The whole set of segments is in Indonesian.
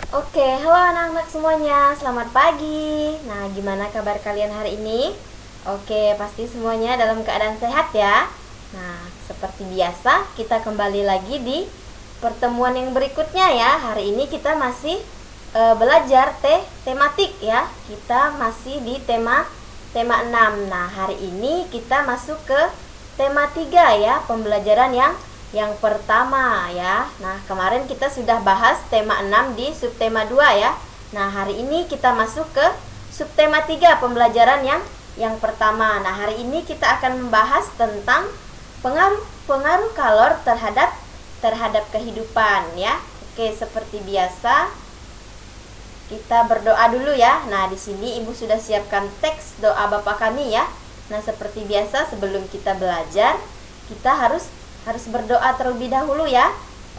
Oke, halo anak-anak semuanya, selamat pagi. Nah, gimana kabar kalian hari ini? Oke, pasti semuanya dalam keadaan sehat ya. Nah, seperti biasa, kita kembali lagi di pertemuan yang berikutnya ya. Hari ini kita masih belajar tematik ya. Kita masih di tema 6. Nah, hari ini kita masuk ke tema 3 ya, pembelajaran yang pertama ya. Nah, kemarin kita sudah bahas tema 6 di subtema 2 ya. Nah, hari ini kita masuk ke subtema 3 pembelajaran yang pertama. Nah, hari ini kita akan membahas tentang pengaruh kalor terhadap kehidupan ya. Oke, seperti biasa kita berdoa dulu ya. Nah, di sini Ibu sudah siapkan teks doa Bapa kami ya. Nah, seperti biasa sebelum kita belajar, kita harus berdoa terlebih dahulu ya.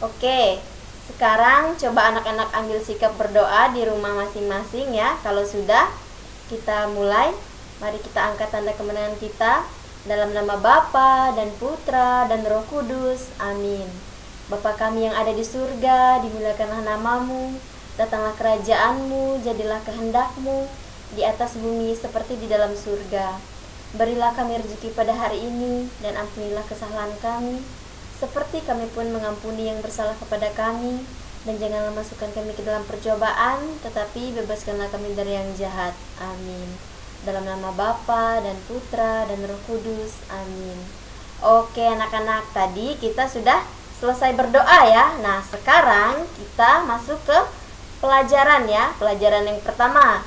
Oke, sekarang coba anak-anak ambil sikap berdoa di rumah masing-masing ya. Kalau sudah, kita mulai. Mari kita angkat tanda kemenangan kita. Dalam nama Bapa dan Putra dan Roh Kudus. Amin. Bapa kami yang ada di surga, dimuliakanlah namamu. Datanglah kerajaanmu, jadilah kehendakmu di atas bumi seperti di dalam surga. Berilah kami rezeki pada hari ini, dan ampunilah kesalahan kami, seperti kami pun mengampuni yang bersalah kepada kami. Dan janganlah masukkan kami ke dalam percobaan, tetapi bebaskanlah kami dari yang jahat. Amin. Dalam nama Bapa dan Putra dan Roh Kudus. Amin. Oke anak-anak, tadi kita sudah selesai berdoa ya. Nah, sekarang kita masuk ke pelajaran ya. Pelajaran yang pertama.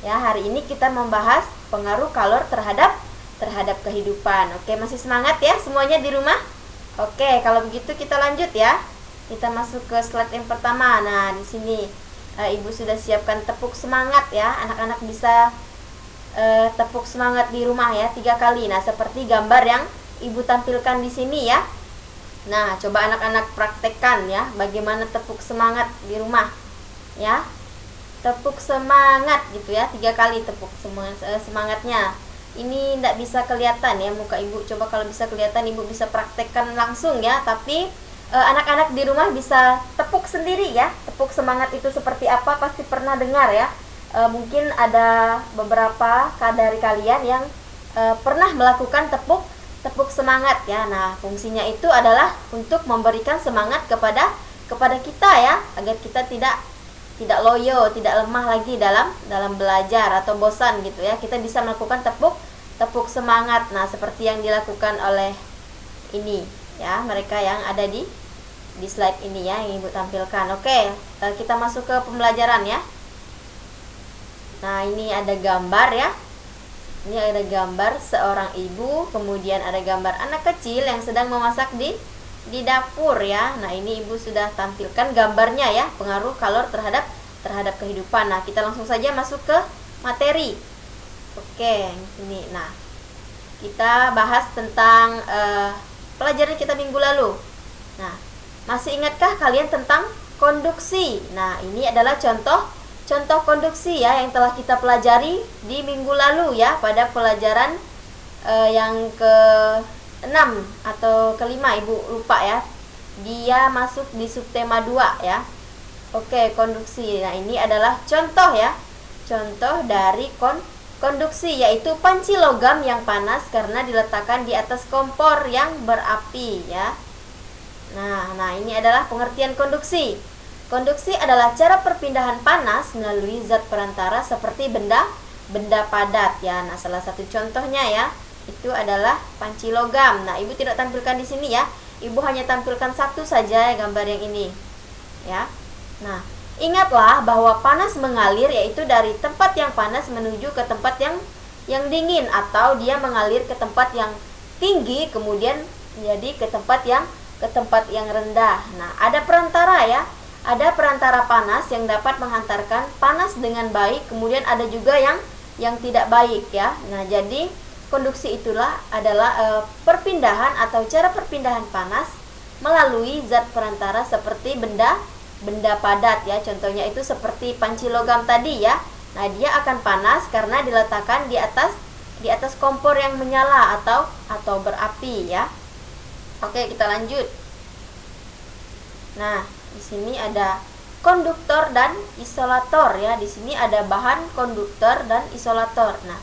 Ya, hari ini kita membahas pengaruh kalor terhadap kehidupan. Oke, masih semangat ya semuanya di rumah? Oke, kalau begitu kita lanjut ya. Kita masuk ke slide yang pertama. Nah, di sini Ibu sudah siapkan tepuk semangat ya. Anak-anak bisa tepuk semangat di rumah ya 3 kali. Nah, seperti gambar yang Ibu tampilkan di sini ya. Nah, coba anak-anak praktekkan ya bagaimana tepuk semangat di rumah. Ya. Tepuk semangat gitu ya, 3 kali tepuk semangatnya. Ini tidak bisa kelihatan ya muka Ibu. Coba kalau bisa kelihatan Ibu bisa praktekkan langsung ya. Tapi anak-anak di rumah bisa tepuk sendiri ya. Tepuk semangat itu seperti apa pasti pernah dengar ya. Mungkin ada beberapa dari kalian yang pernah melakukan tepuk semangat ya. Nah, fungsinya itu adalah untuk memberikan semangat kepada kita ya, agar kita tidak loyo, tidak lemah lagi dalam belajar atau bosan gitu ya. Kita bisa melakukan tepuk semangat. Nah, seperti yang dilakukan oleh ini ya, mereka yang ada di slide ini ya yang Ibu tampilkan. Oke, kita masuk ke pembelajaran ya. Nah, ini ada gambar ya. Ini ada gambar seorang ibu, kemudian ada gambar anak kecil yang sedang memasak di dapur ya. Nah, ini Ibu sudah tampilkan gambarnya ya, pengaruh kalor terhadap kehidupan. Nah, kita langsung saja masuk ke materi. Oke, ini. Nah, kita bahas tentang pelajaran kita minggu lalu. Nah, masih ingatkah kalian tentang konduksi? Nah, ini adalah contoh konduksi ya yang telah kita pelajari di minggu lalu ya, pada pelajaran yang ke-6 atau ke-5 Ibu lupa ya. Dia masuk di subtema 2 ya. Oke, konduksi. Nah, ini adalah contoh ya. Contoh dari konduksi, yaitu panci logam yang panas karena diletakkan di atas kompor yang berapi ya. Nah, ini adalah pengertian konduksi. Konduksi adalah cara perpindahan panas melalui zat perantara seperti benda padat ya. Nah, salah satu contohnya ya itu adalah panci logam. Nah, Ibu tidak tampilkan di sini ya. Ibu hanya tampilkan satu saja gambar yang ini. Ya. Nah, ingatlah bahwa panas mengalir yaitu dari tempat yang panas menuju ke tempat yang dingin, atau dia mengalir ke tempat yang tinggi kemudian jadi ke tempat yang rendah. Nah, ada perantara ya. Ada perantara panas yang dapat menghantarkan panas dengan baik, kemudian ada juga yang tidak baik ya. Nah, jadi konduksi itulah adalah perpindahan atau cara perpindahan panas melalui zat perantara seperti benda padat ya. Contohnya itu seperti panci logam tadi ya. Nah, dia akan panas karena diletakkan di atas kompor yang menyala atau berapi ya. Oke, kita lanjut. Nah, di sini ada konduktor dan isolator ya. Di sini ada bahan konduktor dan isolator. Nah,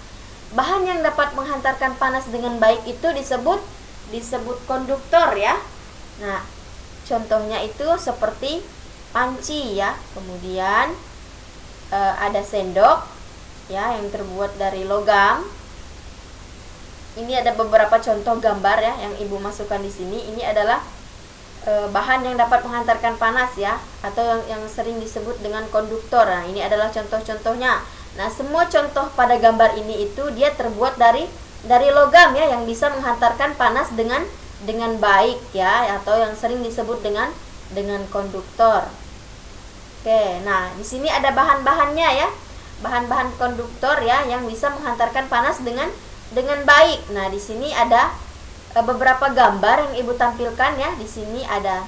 bahan yang dapat menghantarkan panas dengan baik itu disebut konduktor ya. Nah, contohnya itu seperti panci ya. Kemudian ada sendok ya yang terbuat dari logam. Ini ada beberapa contoh gambar ya yang Ibu masukkan di sini. Ini adalah bahan yang dapat menghantarkan panas ya, atau yang sering disebut dengan konduktor. Nah, ini adalah contoh-contohnya. Nah, semua contoh pada gambar ini itu dia terbuat dari logam ya, yang bisa menghantarkan panas dengan baik ya, atau yang sering disebut dengan konduktor. Oke, nah di sini ada bahan-bahannya ya, bahan-bahan konduktor ya yang bisa menghantarkan panas dengan baik. Nah, di sini ada beberapa gambar yang Ibu tampilkan ya. Di sini ada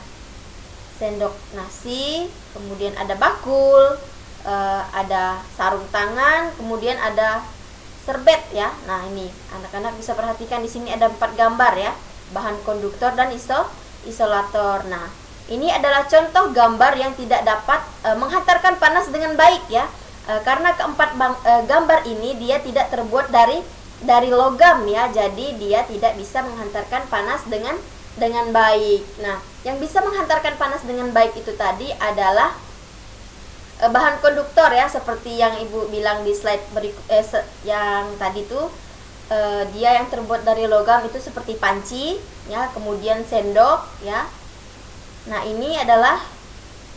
sendok nasi, kemudian ada bakul, ada sarung tangan, kemudian ada serbet ya. Nah, ini anak-anak bisa perhatikan di sini ada 4 gambar ya, bahan konduktor dan isolator. Nah, ini adalah contoh gambar yang tidak dapat menghantarkan panas dengan baik ya, karena keempat gambar ini dia tidak terbuat dari logam ya, jadi dia tidak bisa menghantarkan panas dengan baik. Nah, yang bisa menghantarkan panas dengan baik itu tadi adalah bahan konduktor ya, seperti yang Ibu bilang di slide yang tadi tuh, dia yang terbuat dari logam itu seperti panci ya, kemudian sendok ya. Nah, ini adalah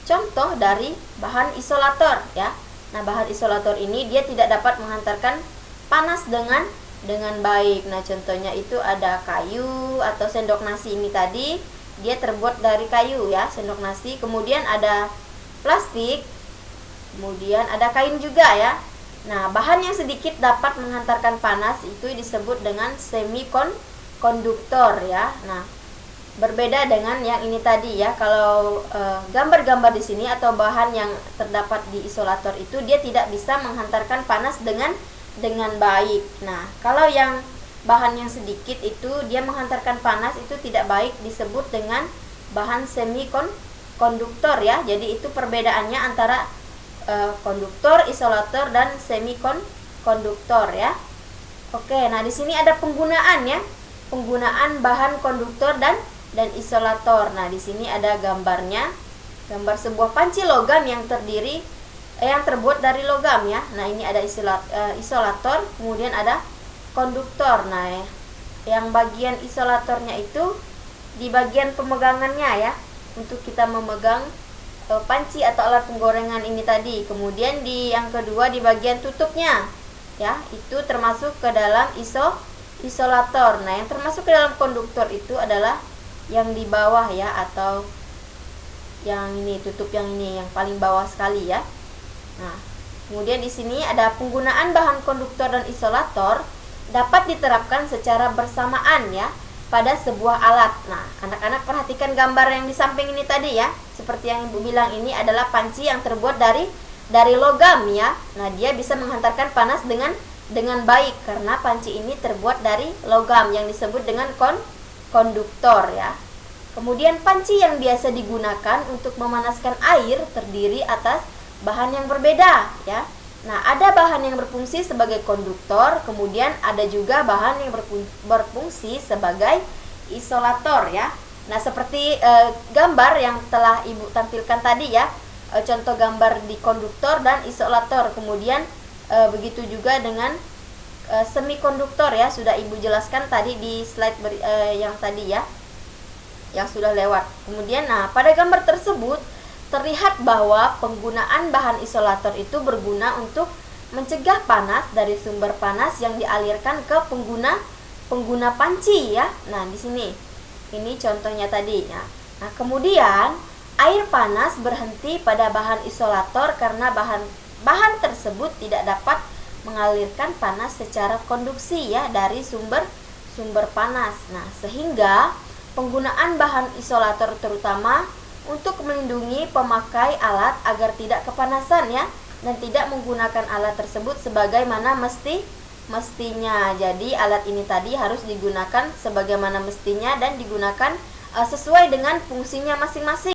contoh dari bahan isolator ya. Nah, bahan isolator ini dia tidak dapat menghantarkan panas dengan baik. Nah, contohnya itu ada kayu atau sendok nasi ini tadi, dia terbuat dari kayu ya, sendok nasi. Kemudian ada plastik, kemudian ada kain juga ya. Nah, bahan yang sedikit dapat menghantarkan panas itu disebut dengan semikonduktor ya. Nah, berbeda dengan yang ini tadi ya. Kalau gambar-gambar di sini atau bahan yang terdapat di isolator itu dia tidak bisa menghantarkan panas dengan baik. Nah, kalau yang bahan yang sedikit itu dia menghantarkan panas itu tidak baik, disebut dengan bahan semikonduktor ya. Jadi itu perbedaannya antara konduktor, isolator dan semikonduktor ya. Oke, nah di sini ada penggunaan ya. Penggunaan bahan konduktor dan isolator. Nah, di sini ada gambarnya. Gambar sebuah panci logam yang terbuat dari logam ya. Nah, ini ada isolator, kemudian ada konduktor. Nah, yang bagian isolatornya itu di bagian pemegangannya ya, untuk kita memegang panci atau alat penggorengan ini tadi. Kemudian di yang kedua di bagian tutupnya ya, itu termasuk ke dalam isolator. Nah, yang termasuk ke dalam konduktor itu adalah yang di bawah ya, atau yang ini, tutup yang ini, yang paling bawah sekali ya. Nah, kemudian di sini ada penggunaan bahan konduktor dan isolator dapat diterapkan secara bersamaan ya pada sebuah alat. Nah, anak-anak perhatikan gambar yang di samping ini tadi ya. Seperti yang Ibu bilang, ini adalah panci yang terbuat dari logam ya. Nah, dia bisa menghantarkan panas dengan baik karena panci ini terbuat dari logam yang disebut dengan konduktor ya. Kemudian panci yang biasa digunakan untuk memanaskan air terdiri atas bahan yang berbeda ya. Nah, ada bahan yang berfungsi sebagai konduktor, kemudian ada juga bahan yang berfungsi sebagai isolator ya. Nah, seperti gambar yang telah Ibu tampilkan tadi ya, contoh gambar di konduktor dan isolator. Kemudian begitu juga dengan semikonduktor ya, sudah Ibu jelaskan tadi di slide yang tadi ya, yang sudah lewat. Kemudian nah, pada gambar tersebut terlihat bahwa penggunaan bahan isolator itu berguna untuk mencegah panas dari sumber panas yang dialirkan ke pengguna panci ya. Nah, di sini ini contohnya tadi ya. Nah, kemudian air panas berhenti pada bahan isolator karena bahan tersebut tidak dapat mengalirkan panas secara konduksi ya dari sumber panas. Nah, sehingga penggunaan bahan isolator terutama untuk melindungi pemakai alat agar tidak kepanasan ya, dan tidak menggunakan alat tersebut sebagaimana mestinya. Jadi alat ini tadi harus digunakan sebagaimana mestinya dan digunakan sesuai dengan fungsinya masing-masing.